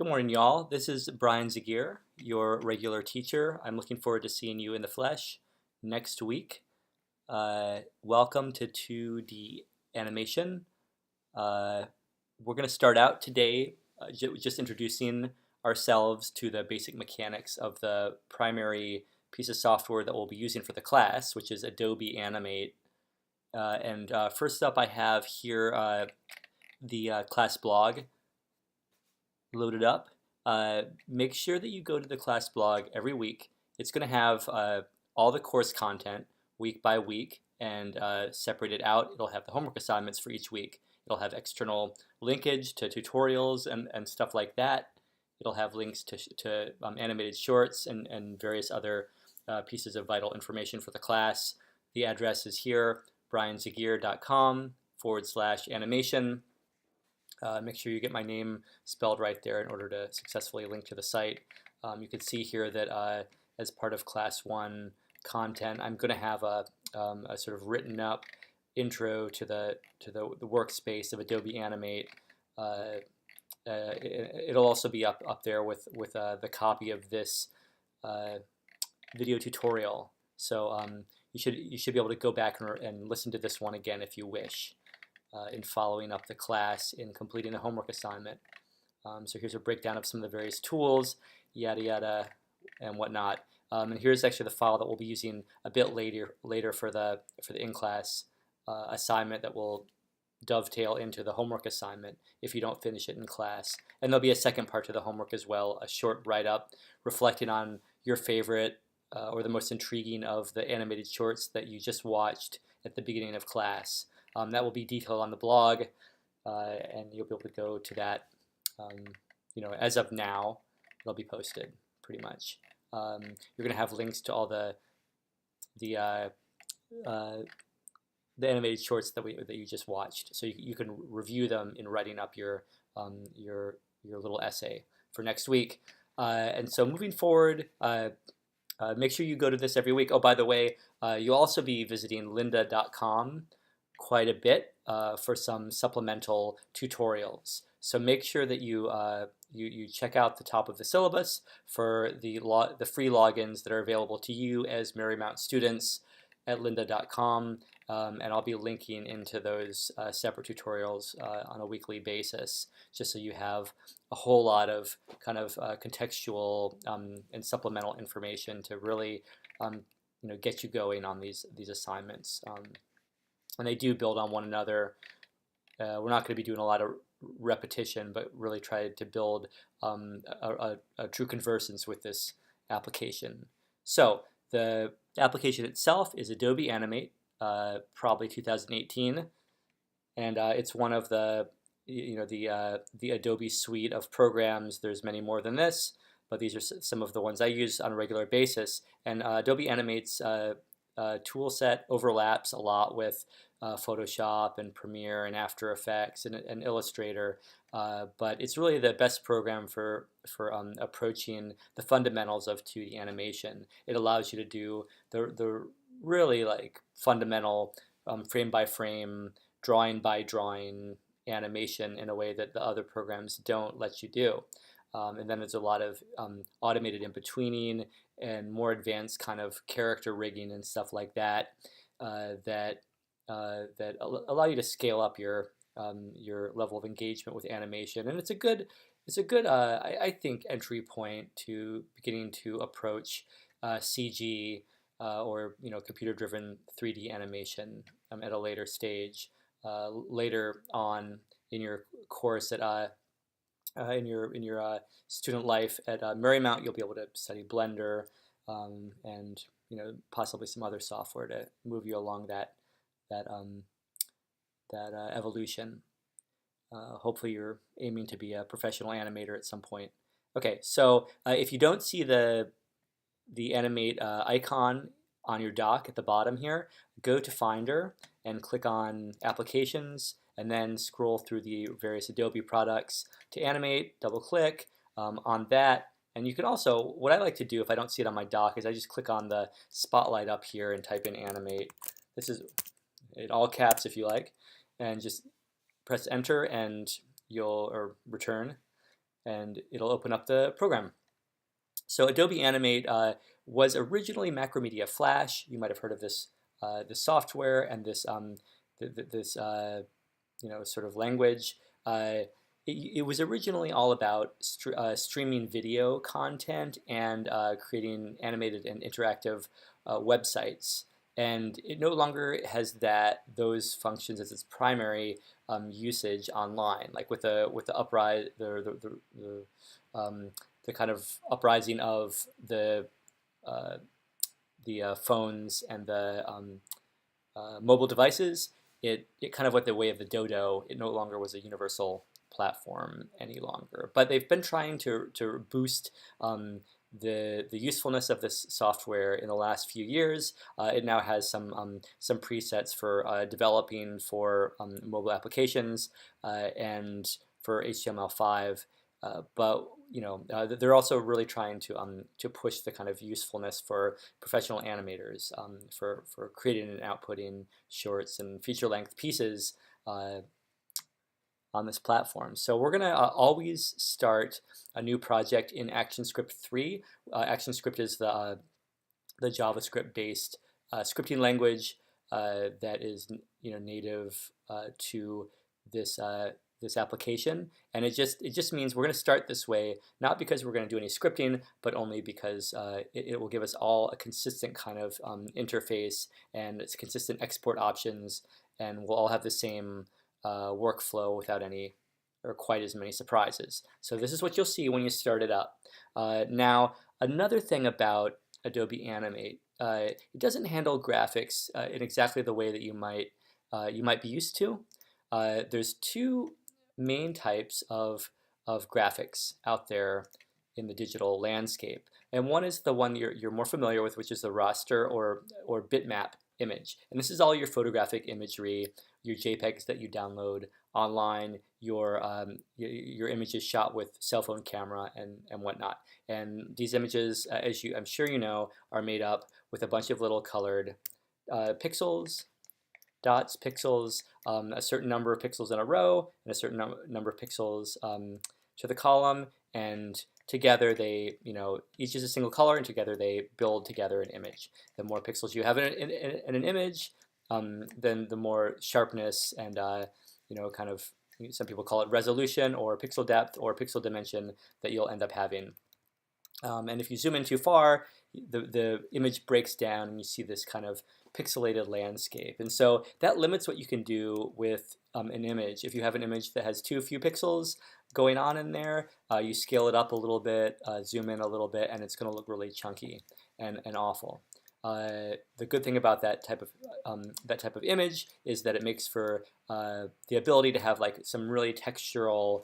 Good morning, y'all. This is Brian Zagir, your regular teacher. I'm looking forward to seeing you in the flesh next week. Welcome to 2D animation. We're going to start out today just introducing ourselves to the basic mechanics of the primary piece of software that we'll be using for the class, which is Adobe Animate. First up, I have here the class blog loaded up. Make sure that you go to the class blog every week. It's going to have all the course content week by week and separated out. It'll have the homework assignments for each week. It'll have external linkage to tutorials and stuff like that. It'll have links to animated shorts and various other pieces of vital information for the class. The address is here, brianzagir.com/animation. Make sure you get my name spelled right there in order to successfully link to the site. You can see here that as part of Class 1 content, I'm going to have a sort of written up intro to the workspace of Adobe Animate. It'll also be up there with the copy of this video tutorial. So you should be able to go back and listen to this one again if you wish. In following up the class in completing the homework assignment. So here's a breakdown of some of the various tools, yada yada, and whatnot. And here's actually the file that we'll be using a bit later for the in-class assignment that will dovetail into the homework assignment if you don't finish it in class. And there'll be a second part to the homework as well, a short write-up reflecting on your favorite or the most intriguing of the animated shorts that you just watched at the beginning of class. That will be detailed on the blog, and you'll be able to go to that. As of now, it'll be posted pretty much. You're going to have links to all the animated shorts that you just watched, so you can review them in writing up your little essay for next week. And so moving forward. Make sure you go to this every week. Oh, by the way, you'll also be visiting lynda.com quite a bit for some supplemental tutorials. So make sure that you check out the top of the syllabus for the free logins that are available to you as Marymount students at lynda.com, and I'll be linking into those separate tutorials on a weekly basis, just so you have a whole lot of kind of contextual and supplemental information to really get you going on these assignments. And they do build on one another. We're not going to be doing a lot of repetition, but really try to build a true conversance with this application. So the application itself is Adobe Animate, probably 2018, and it's one of the the Adobe suite of programs. There's many more than this, but these are some of the ones I use on a regular basis. And Adobe Animate's tool set overlaps a lot with Photoshop and Premiere and After Effects and Illustrator, but it's really the best program for approaching the fundamentals of 2D animation. It allows you to do the really fundamental frame by frame, drawing by drawing animation in a way that the other programs don't let you do. And then there's a lot of automated in-betweening and more advanced kind of character rigging and stuff like that that allow you to scale up your level of engagement with animation. And it's a good I think entry point to beginning to approach CG or computer-driven 3D animation at a later stage. Later on in your course at in your student life at Marymount, you'll be able to study Blender and possibly some other software to move you along that evolution. Hopefully, you're aiming to be a professional animator at some point. Okay, so if you don't see the Animate icon on your dock at the bottom here, go to Finder and click on Applications, and then scroll through the various Adobe products to Animate, double-click on that. And you can also, what I like to do if I don't see it on my dock, is I just click on the spotlight up here and type in Animate. This is in all caps if you like, and just press Enter and or Return, and it'll open up the program. So Adobe Animate was originally Macromedia Flash. You might have heard of this software and this sort of language. It was originally all about streaming video content and creating animated and interactive websites. And it no longer has those functions as its primary usage online. Like with the uprise the kind of uprising of uh, the phones and the mobile devices, it kind of went the way of the dodo. It no longer was a universal platform any longer. But they've been trying to boost the usefulness of this software in the last few years. It now has some presets for developing for mobile applications and for HTML5. But they're also really trying to push the kind of usefulness for professional animators for creating and outputting shorts and feature-length pieces on this platform. So we're going to always start a new project in ActionScript 3. ActionScript is the JavaScript-based scripting language that is native to this application, and it just means we're going to start this way, not because we're going to do any scripting, but only because it will give us all a consistent kind of interface and it's consistent export options, and we'll all have the same workflow without any or quite as many surprises. So this is what you'll see when you start it up. Now, another thing about Adobe Animate, it doesn't handle graphics in exactly the way that you might be used to. There's two main types of graphics out there in the digital landscape, and one is the one you're more familiar with, which is the raster or bitmap image. And this is all your photographic imagery, your JPEGs that you download online, your images shot with cell phone camera and whatnot. And these images, as I'm sure you know, are made up with a bunch of little colored pixels, dots, pixels, a certain number of pixels in a row, and a certain number of pixels to the column, and together they, each is a single color, and together they build together an image. The more pixels you have in an image, then the more sharpness and, kind of, some people call it resolution or pixel depth or pixel dimension that you'll end up having. And if you zoom in too far, the image breaks down and you see this kind of pixelated landscape. And so that limits what you can do with an image. If you have an image that has too few pixels going on in there, you scale it up a little bit, zoom in a little bit, and it's going to look really chunky and awful. The good thing about that type of image is that it makes for the ability to have like some really textural,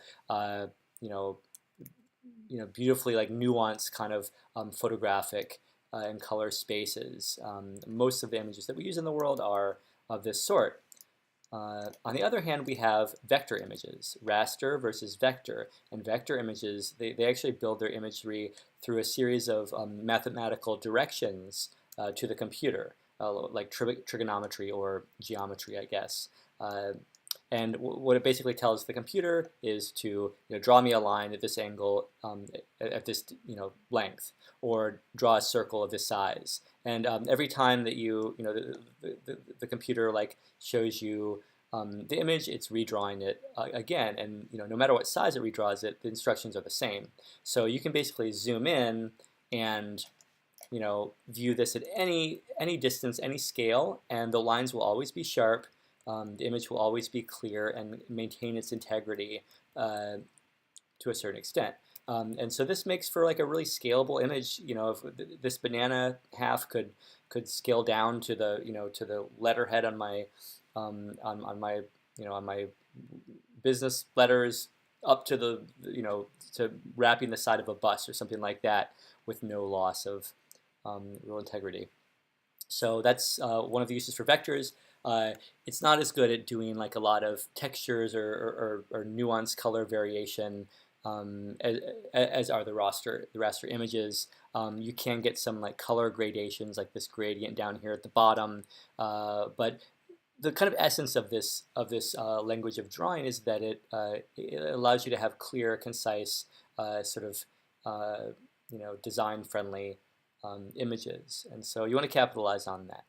beautifully like nuanced kind of photographic and color spaces. Most of the images that we use in the world are of this sort. On the other hand, we have vector images, raster versus vector. And vector images, they actually build their imagery through a series of mathematical directions to the computer, like trigonometry or geometry, I guess. And what it basically tells the computer is to draw me a line at this angle at this length, or draw a circle of this size. And every time that the computer like shows you the image, it's redrawing it again. And no matter what size it redraws it, the instructions are the same. So you can basically zoom in and view this at any distance, any scale, and the lines will always be sharp. The image will always be clear and maintain its integrity to a certain extent. And so this makes for like a really scalable image. If this banana half could scale down to the to the letterhead on my on my business letters, up to the to wrapping the side of a bus or something like that, with no loss of real integrity. So that's one of the uses for vectors. It's not as good at doing like a lot of textures or nuanced color variation as are the raster images. You can get some like color gradations, like this gradient down here at the bottom, but the kind of essence of this language of drawing is that it allows you to have clear, concise sort of design-friendly images, and so you want to capitalize on that.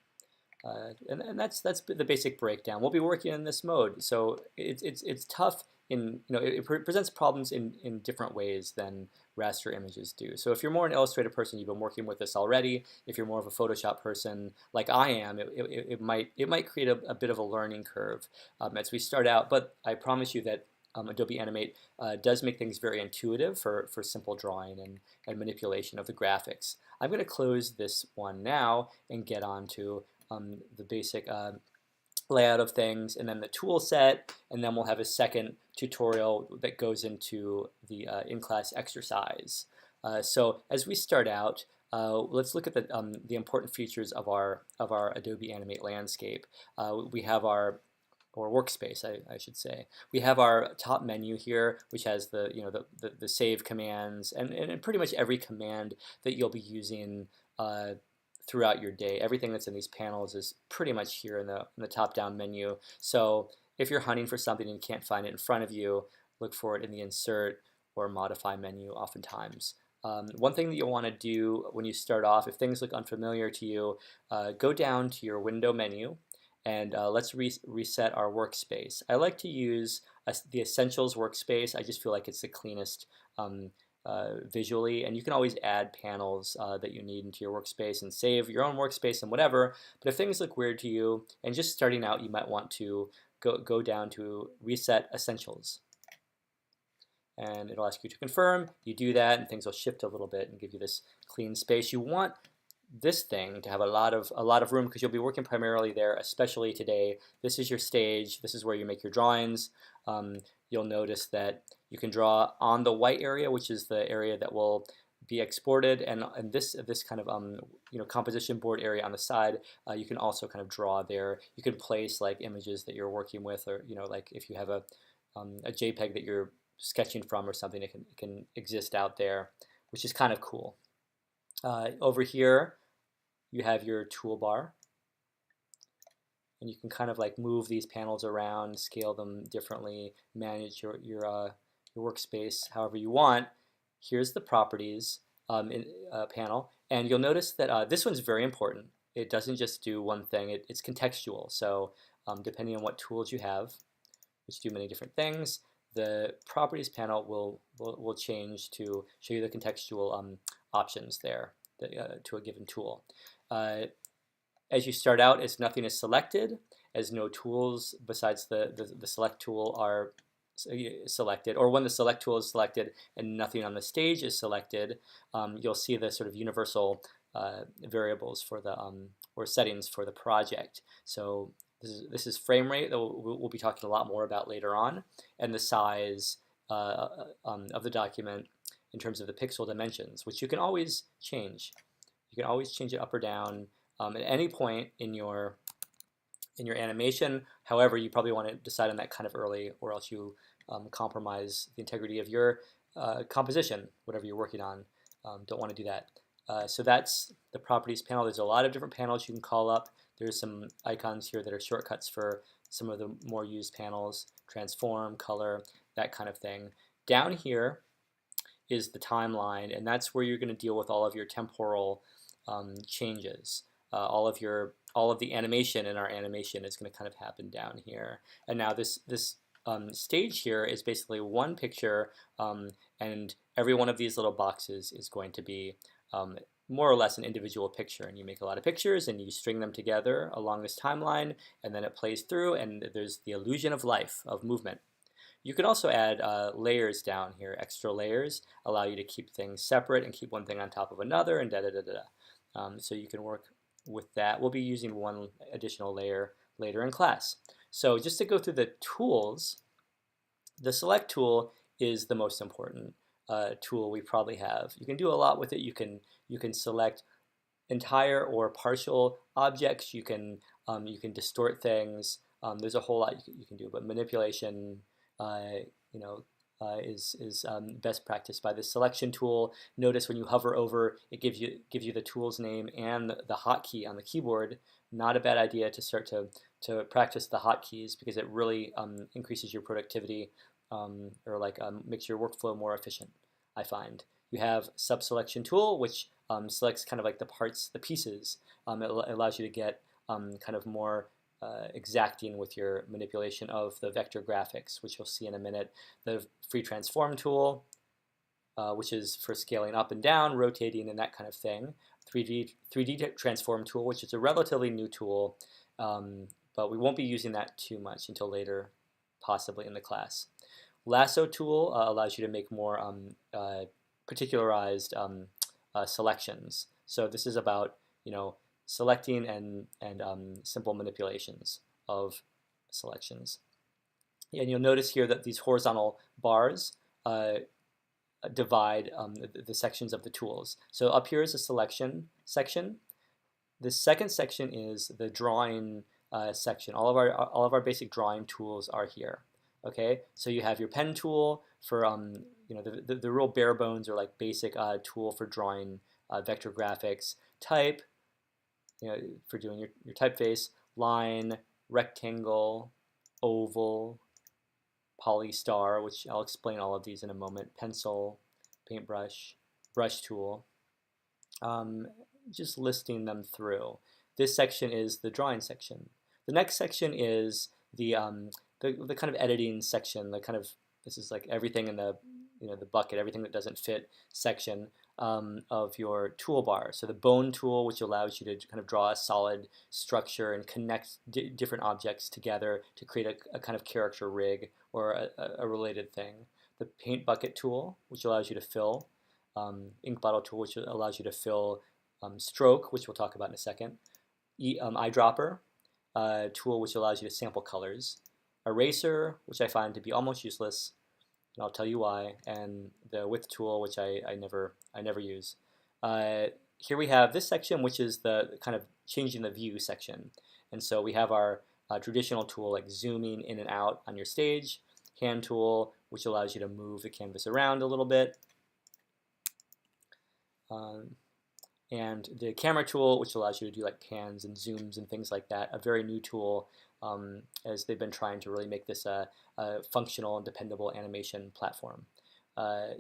And that's the basic breakdown. We'll be working in this mode, so it's tough in it presents problems in different ways than raster images do. So if you're more an Illustrator person, you've been working with this already. If you're more of a Photoshop person like I am, it might create a bit of a learning curve as we start out. But I promise you that Adobe Animate does make things very intuitive for simple drawing and manipulation of the graphics. I'm going to close this one now and get on to the basic layout of things, and then the tool set, and then we'll have a second tutorial that goes into the in-class exercise. So as we start out, let's look at the important features of our Adobe Animate landscape. We have our workspace, I should say. We have our top menu here, which has the save commands and pretty much every command that you'll be using throughout your day. Everything that's in these panels is pretty much here in the top-down menu. So if you're hunting for something and you can't find it in front of you, look for it in the Insert or Modify menu oftentimes. One thing that you'll want to do when you start off, if things look unfamiliar to you, go down to your Window menu and let's reset our workspace. I like to use the Essentials workspace. I just feel like it's the cleanest visually, and you can always add panels that you need into your workspace and save your own workspace and whatever. But if things look weird to you and just starting out, you might want to go down to Reset Essentials, and it'll ask you to confirm. You do that and things will shift a little bit and give you this clean space. You want this thing to have a lot of room because you'll be working primarily there, especially today. This is your stage. This is where you make your drawings. You'll notice that you can draw on the white area, which is the area that will be exported, and this kind of composition board area on the side. You can also kind of draw there. You can place like images that you're working with, or like if you have a JPEG that you're sketching from or something, it can exist out there, which is kind of cool. Over here, you have your toolbar, and you can kind of like move these panels around, scale them differently, manage your workspace however you want. Here's the Properties panel, and you'll notice that this one's very important. It doesn't just do one thing, it's contextual. So depending on what tools you have, which do many different things, the Properties panel will change to show you the contextual options there to a given tool. As you start out, as nothing is selected, as no tools besides the select tool are selected, or when the select tool is selected and nothing on the stage is selected, you'll see the sort of universal variables for the or settings for the project. So this is frame rate that we'll be talking a lot more about later on, and the size of the document in terms of the pixel dimensions, which you can always change. You can always change it up or down at any point in your animation. However, you probably want to decide on that kind of early, or else you compromise the integrity of your composition, whatever you're working on. Don't want to do that. So that's the Properties panel. There's a lot of different panels you can call up. There's some icons here that are shortcuts for some of the more used panels, transform, color, that kind of thing. Down here is the timeline, and that's where you're going to deal with all of your temporal changes. All of the animation in our animation is going to kind of happen down here. And now this stage here is basically one picture, and every one of these little boxes is going to be more or less an individual picture. And you make a lot of pictures and you string them together along this timeline, and then it plays through, and there's the illusion of life, of movement. You can also add layers down here. Extra layers allow you to keep things separate and keep one thing on top of another, and so you can work with that. We'll be using one additional layer later in class. So just to go through the tools, the Select tool is the most important tool we probably have. You can do a lot with it. You can select entire or partial objects. You can distort things. There's a whole lot you can do, but manipulation, is best practiced by the Selection tool. Notice when you hover over, it gives you the tool's name and the hotkey on the keyboard. Not a bad idea to start to practice the hotkeys, because it really increases your productivity, or makes your workflow more efficient. I find. You have subselection tool, which selects kind of like the parts, the pieces. It allows you to get kind of more exacting with your manipulation of the vector graphics, which you'll see in a minute. The free transform tool, which is for scaling up and down, rotating, and that kind of thing. 3D transform tool, which is a relatively new tool, but we won't be using that too much until later, possibly in the class. Lasso tool allows you to make more particularized selections. So this is about selecting and simple manipulations of selections. And you'll notice here that these horizontal bars divide the sections of the tools. So up here is a selection section. The second section is the drawing section. All of our basic drawing tools are here. Okay, so you have your pen tool for the real bare bones or like basic tool for drawing vector graphics. Type, for doing your typeface. Line, rectangle, oval, polystar, which I'll explain all of these in a moment. Pencil, paintbrush, brush tool. Just listing them through. This section is the drawing section. The next section is the kind of editing section. This is like everything in the the bucket, everything that doesn't fit section of your toolbar. So the bone tool, which allows you to kind of draw a solid structure and connect different objects together to create a kind of character rig or a related thing. The paint bucket tool, which allows you to fill. Ink bottle tool, which allows you to fill stroke, which we'll talk about in a second. Eyedropper tool, which allows you to sample colors. Eraser, which I find to be almost useless, and I'll tell you why. And the width tool, which I never use. Here we have this section, which is the kind of changing the view section. And so we have our traditional tool like zooming in and out on your stage. Hand tool, which allows you to move the canvas around a little bit. And the camera tool, which allows you to do like pans and zooms and things like that. A very new tool, as they've been trying to really make this a functional and dependable animation platform.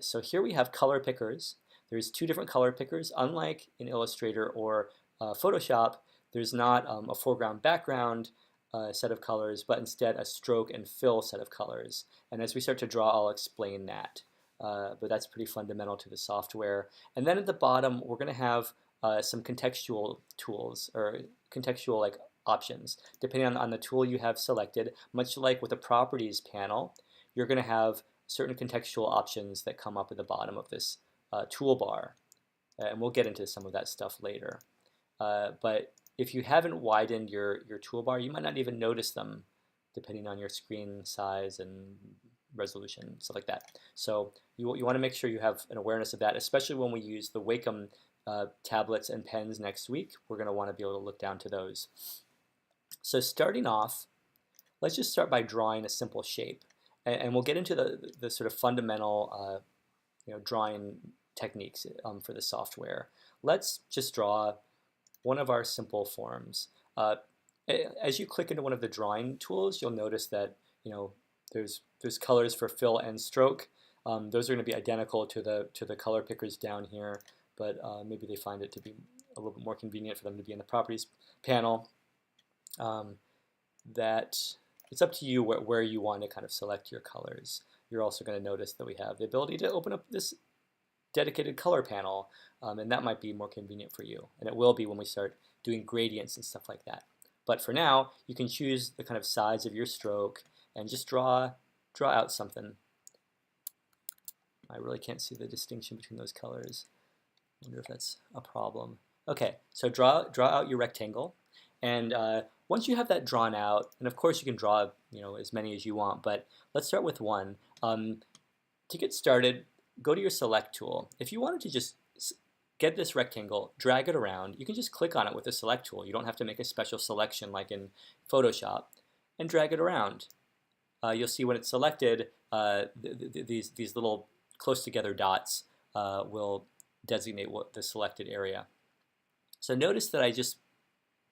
So here we have color pickers. There's two different color pickers. Unlike in Illustrator or Photoshop, there's not a foreground background set of colors, but instead a stroke and fill set of colors. And as we start to draw, I'll explain that. But that's pretty fundamental to the software. And then at the bottom, we're going to have some contextual tools or contextual like options. Depending on the tool you have selected, much like with the properties panel, you're going to have certain contextual options that come up at the bottom of this toolbar. And we'll get into some of that stuff later. But if you haven't widened your toolbar, you might not even notice them depending on your screen size and resolution, stuff like that. So you want to make sure you have an awareness of that, especially when we use the Wacom tablets and pens next week. We're going to want to be able to look down to those. So starting off, let's just start by drawing a simple shape. And we'll get into the sort of fundamental drawing techniques for the software. Let's just draw one of our simple forms. As you click into one of the drawing tools, you'll notice that there's colors for fill and stroke. Those are going to be identical to the color pickers down here, but maybe they find it to be a little bit more convenient for them to be in the properties panel. That it's up to you where you want to kind of select your colors. You're also going to notice that we have the ability to open up this dedicated color panel, and that might be more convenient for you. And it will be when we start doing gradients and stuff like that. But for now, you can choose the kind of size of your stroke and just draw out something. I really can't see the distinction between those colors. I wonder if that's a problem. Okay, so draw out your rectangle, and once you have that drawn out, and of course you can draw as many as you want, but let's start with one. To get started, go to your select tool. If you wanted to just get this rectangle, drag it around, you can just click on it with the select tool. You don't have to make a special selection like in Photoshop, and drag it around. You'll see when it's selected, these little close together dots will designate what the selected area. So notice that I just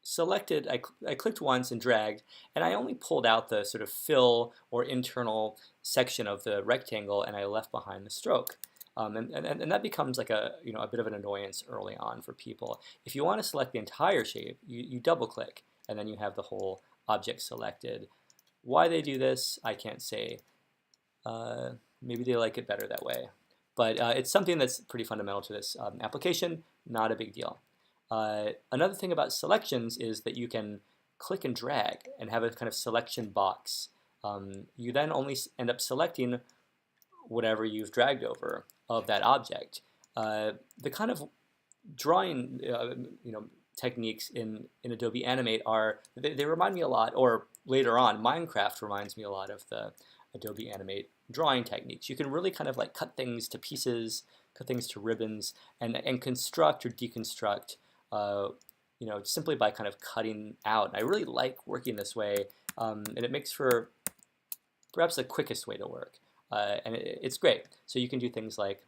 selected, I clicked once and dragged, and I only pulled out the sort of fill or internal section of the rectangle, and I left behind the stroke. And that becomes like a bit of an annoyance early on for people. If you want to select the entire shape, you double click, and then you have the whole object selected. Why they do this, I can't say. Maybe they like it better that way. But it's something that's pretty fundamental to this application, not a big deal. Another thing about selections is that you can click and drag and have a kind of selection box. You then only end up selecting whatever you've dragged over of that object. The kind of drawing techniques in Adobe Animate they remind me a lot, or later on, Minecraft reminds me a lot of the Adobe Animate drawing techniques. You can really kind of like cut things to pieces, cut things to ribbons, and construct or deconstruct, simply by kind of cutting out. And I really like working this way, and it makes for perhaps the quickest way to work. And it's great. So you can do things like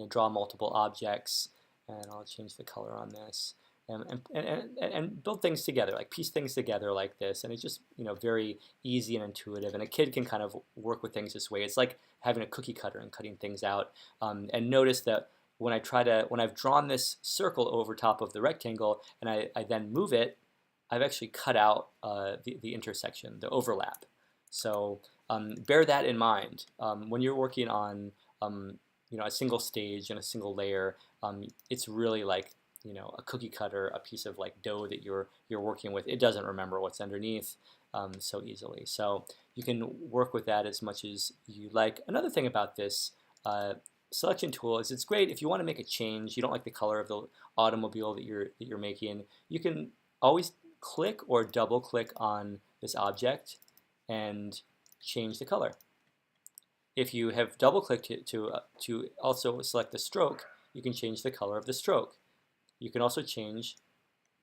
draw multiple objects, and I'll change the color on this, and build things together, like piece things together like this. And it's just very easy and intuitive, and a kid can kind of work with things this way. It's like having a cookie cutter and cutting things out. And notice that when I've drawn this circle over top of the rectangle, and I then move it, I've actually cut out the intersection, the overlap. So bear that in mind when you're working on a single stage and a single layer. It's really like a cookie cutter, a piece of like dough that you're working with. It doesn't remember what's underneath so easily. So you can work with that as much as you like. Another thing about this selection tool is it's great if you want to make a change. You don't like the color of the automobile that you're making. You can always click or double click on this object and change the color. If you have double clicked it to also select the stroke, you can change the color of the stroke. You can also change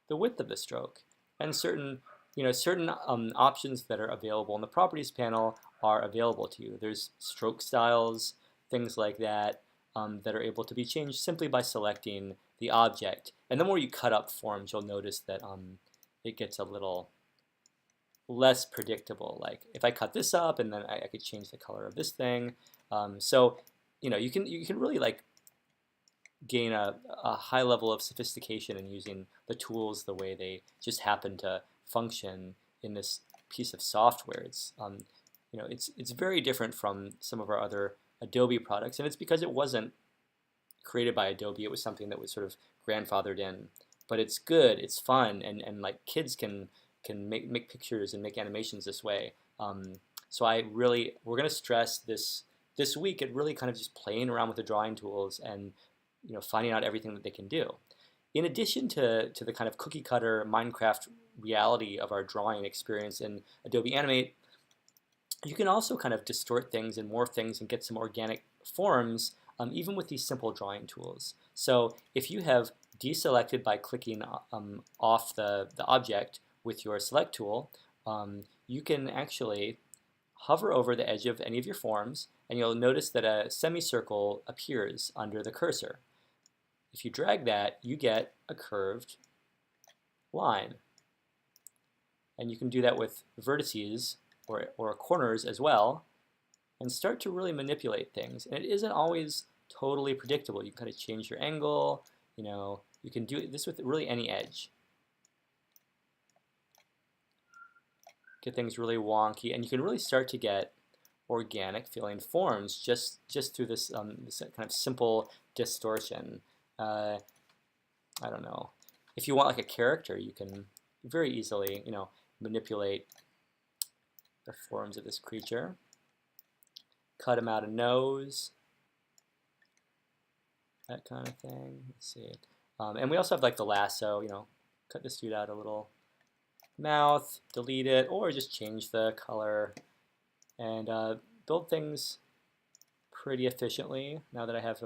the width of the stroke. And certain options that are available in the properties panel are available to you. There's stroke styles, things like that, that are able to be changed simply by selecting the object. And the more you cut up forms, you'll notice that it gets a little less predictable. Like if I cut this up, and then I could change the color of this thing. So you can really like gain a high level of sophistication in using the tools the way they just happen to function in this piece of software. It's very different from some of our other Adobe products, and it's because it wasn't created by Adobe. It was something that was sort of grandfathered in. But it's good, it's fun, and like kids can make pictures and make animations this way. So we're going to stress this week at really kind of just playing around with the drawing tools and finding out everything that they can do. In addition to the kind of cookie cutter Minecraft reality of our drawing experience in Adobe Animate, you can also kind of distort things and morph things and get some organic forms even with these simple drawing tools. So if you have deselected by clicking off the object with your select tool, you can actually hover over the edge of any of your forms, and you'll notice that a semicircle appears under the cursor. If you drag that, you get a curved line. And you can do that with vertices or corners as well, and start to really manipulate things. And it isn't always totally predictable. You can kind of change your angle. You can do this with really any edge. Get things really wonky, and you can really start to get organic feeling forms just through this kind of simple distortion. I don't know. If you want like a character, you can very easily manipulate the forms of this creature. Cut him out a nose, that kind of thing. Let's see. And we also have like the lasso. Cut this dude out a little mouth, delete it, or just change the color, and build things pretty efficiently. Now that I have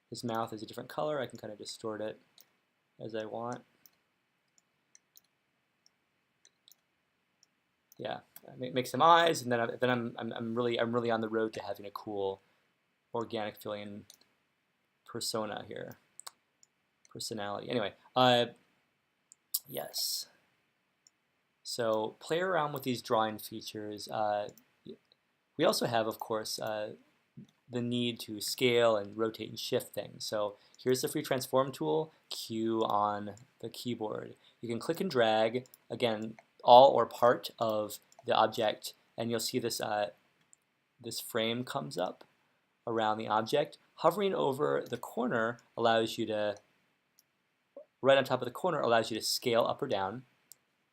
his mouth is a different color, I can kind of distort it as I want. Yeah, make some eyes, and then I'm really on the road to having a cool, organic feeling persona here, personality. Anyway, yes. So play around with these drawing features. We also have, of course, the need to scale and rotate and shift things. So here's the free transform tool, Q on the keyboard. You can click and drag, again, all or part of the object, and you'll see this, this frame comes up around the object. Hovering over the corner allows you to, right on top of the corner, allows you to scale up or down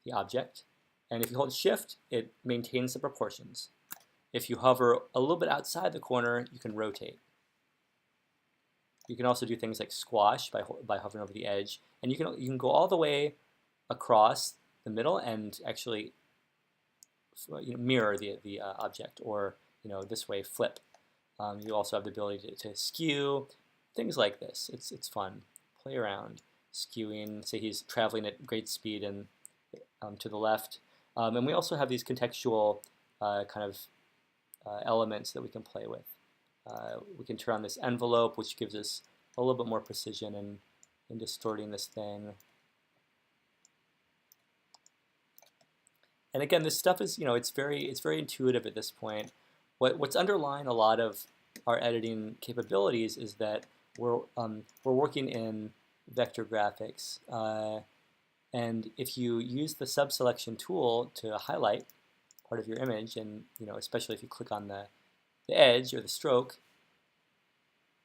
the object. And if you hold shift, it maintains the proportions. If you hover a little bit outside the corner, you can rotate. You can also do things like squash by hovering over the edge. And you can go all the way across the middle and actually mirror the object, or this way flip. You also have the ability to skew, things like this. It's fun. Play around, skewing. Say he's traveling at great speed and to the left. And we also have these contextual kind of elements that we can play with. We can turn on this envelope, which gives us a little bit more precision in distorting this thing. And again, this stuff is, it's very intuitive at this point. What's underlying a lot of our editing capabilities is that we're working in vector graphics, and if you use the subselection tool to highlight part of your image, and especially if you click on the edge or the stroke,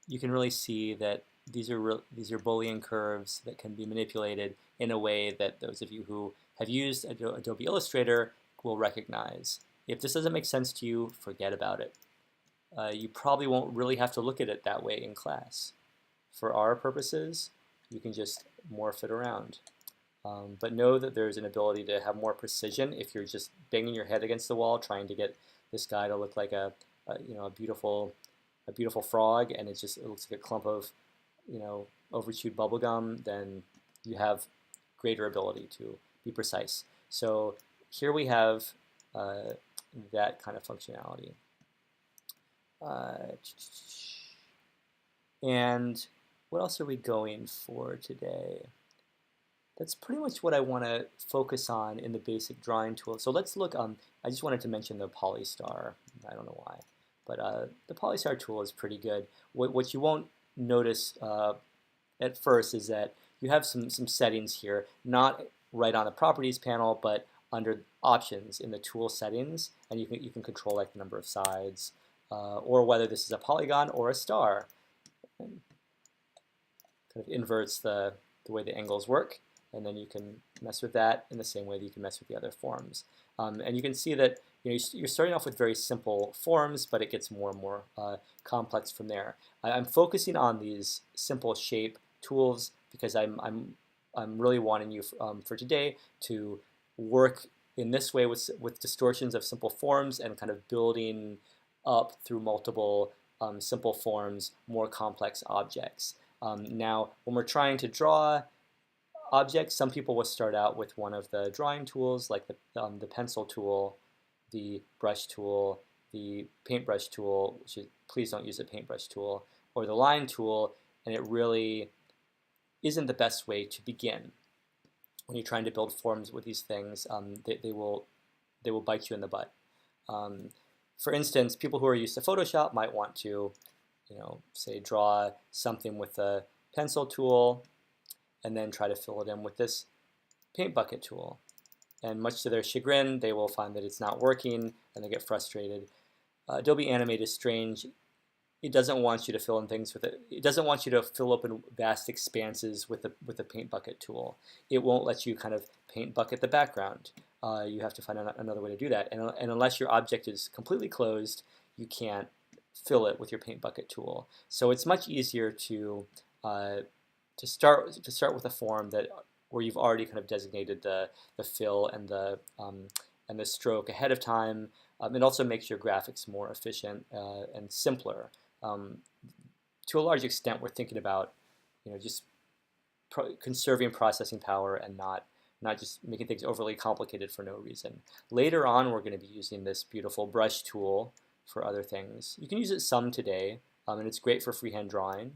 you can really see that these are Boolean curves that can be manipulated in a way that those of you who have used Adobe Illustrator will recognize. If this doesn't make sense to you, forget about it. You probably won't really have to look at it that way in class. For our purposes, you can just morph it around. But know that there's an ability to have more precision if you're just banging your head against the wall trying to get this guy to look like a beautiful frog, and it looks like a clump of overchewed bubble gum. Then you have greater ability to be precise. So here we have that kind of functionality. And what else are we going for today? That's pretty much what I want to focus on in the basic drawing tool. So let's look, I just wanted to mention the Polystar. I don't know why, but the Polystar tool is pretty good. What you won't notice at first is that you have some settings here, not right on the properties panel, but under options in the tool settings, and you can control like the number of sides, or whether this is a polygon or a star. And kind of inverts the way the angles work. And then you can mess with that in the same way that you can mess with the other forms. And you can see that you're starting off with very simple forms, but it gets more and more complex from there. I'm focusing on these simple shape tools because I'm really wanting you for today to work in this way with distortions of simple forms and kind of building up through multiple simple forms more complex objects. Now, when we're trying to draw objects, some people will start out with one of the drawing tools, like the pencil tool, the brush tool, the paintbrush tool, which is, please don't use the paintbrush tool, or the line tool, and it really isn't the best way to begin. When you're trying to build forms with these things, they will bite you in the butt. For instance, people who are used to Photoshop might want to, say draw something with the pencil tool, and then try to fill it in with this paint bucket tool. And much to their chagrin, they will find that it's not working, and they get frustrated. Adobe Animate is strange. It doesn't want you to fill in things with it. It doesn't want you to fill up in vast expanses with the paint bucket tool. It won't let you kind of paint bucket the background. You have to find another way to do that. And unless your object is completely closed, you can't fill it with your paint bucket tool. So it's much easier to start with a form where you've already kind of designated the fill and the stroke ahead of time. It also makes your graphics more efficient and simpler. To a large extent, we're thinking about just conserving processing power and not just making things overly complicated for no reason. Later on, we're going to be using this beautiful brush tool for other things. You can use it some today, and it's great for freehand drawing.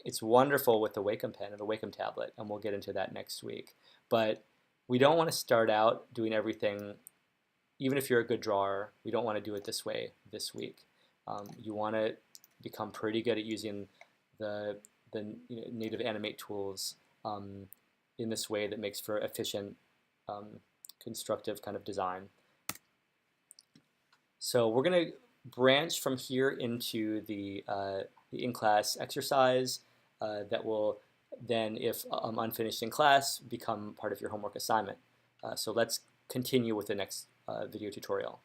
It's wonderful with the Wacom pen and the Wacom tablet, and we'll get into that next week. But we don't want to start out doing everything, even if you're a good drawer, we don't want to do it this way this week. You want to become pretty good at using the native Animate tools in this way that makes for efficient, constructive kind of design. So we're going to branch from here into the in-class exercise that will then, if unfinished in class, become part of your homework assignment. So let's continue with the next video tutorial.